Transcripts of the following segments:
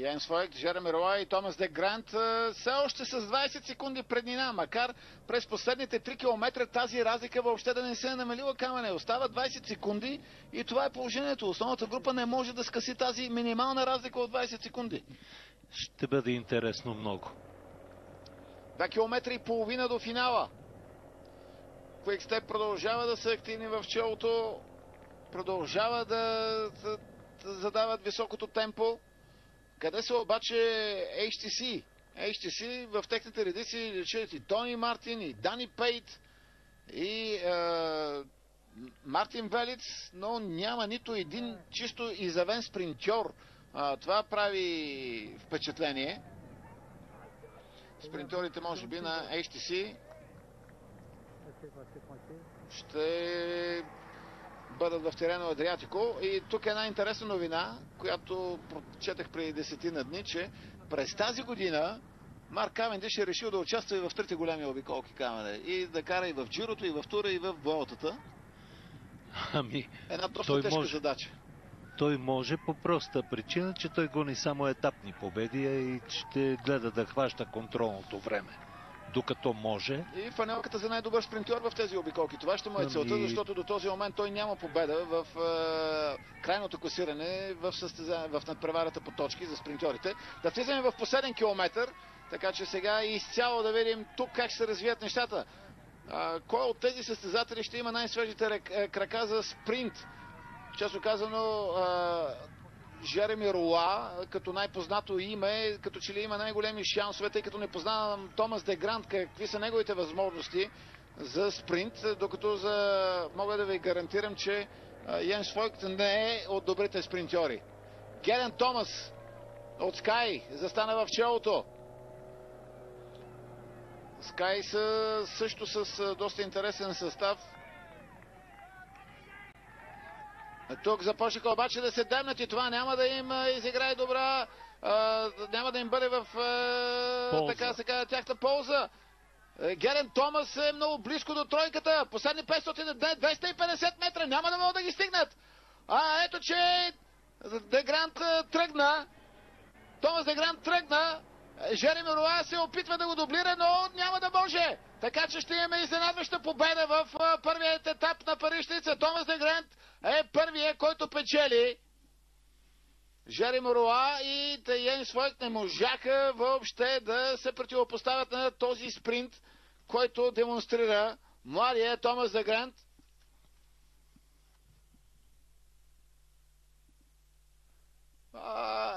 Йенс Фойгт, Жереми Руа и Томас Де Грант все още с 20 секунди преднина, макар през последните 3 км тази разлика въобще да не се е намалила, Камене. Остава 20 секунди и това е положението. Основната група не може да скъси тази минимална разлика от 20 секунди. Ще бъде интересно много. 2 км и половина до финала. Quick-Step продължава да са активни в челото, продължава да задават високото темпо. Къде са обаче HTC? HTC в техните редици лечат и Тони Мартин, и Дани Пейт, и Мартин Велиц, но няма нито един чисто изявен спринтьор. Това прави впечатление. Спринтьорите може би на HTC ще бъдат в терено Адриатико. И тук е една интересна новина, която прочетах преди 10 дни, че през тази година Марк Кавендиш е решил да участва и в трите големи обиколки, Камене. И да кара и в Джирото, и в Тура, и в Vueltата. Една доста тежка задача. Той може по проста причина, че той гони само етапни победи и ще гледа да хваща контролното време. Докато може. И фанелката за най-добър спринтьор в тези обиколки. Това ще му е целта, защото до този момент той няма победа в крайното класиране в надпреварата по точки за спринтьорите. Да влизаме в последен километър, така че сега изцяло да видим тук как ще се развият нещата. Кой от тези състезатели ще има най-свежите крака за спринт? Често казано, Жереми Руа, като най-познато име, като че ли има най-големи шансове, тъй като не познавам Томас Де Грант, какви са неговите възможности за спринт, докато мога да ви гарантирам, че Йенс Фойгт не е от добрите спринтьори. Герен Томас от Скай застана в челото. Скай са също с доста интересен състав. Тук започнаха обаче да се демнат и това няма да им изиграе добра, няма да им бъде в така сега тяхта полза. Герен Томас е много близко до тройката. Последни 250 метра, няма да могат да ги стигнат. Ето че Де Грант тръгна. Томас Де Грант тръгна. Жереми Руа се опитва да го дублира, но няма да може. Така че ще имаме изненадваща победа в първият етап на Париж-Ница. Томас Де Грант е първият, който печели. Жереми Руа и Йенс Фойгт не можаха въобще да се противопоставят на този спринт, който демонстрира младия Томас Де Грант.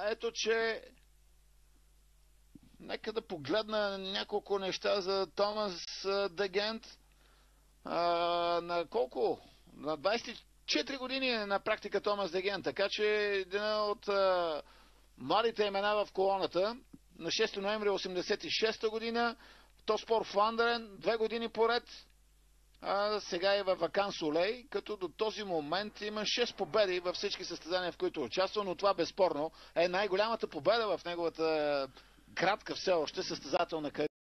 Ето че нека да погледна няколко неща за Томас Де Грант. На колко? На 24 години на практика Томас Де Грант, така че един от младите имена в колоната. На 6 ноември 1986 година Тоспор Фландерен, 2 години поред. Сега е във Вакан Солей, като до този момент има 6 победи във всички състезания, в които участва, но това безспорно е най-голямата победа в неговата кратка все още състезателна кариера.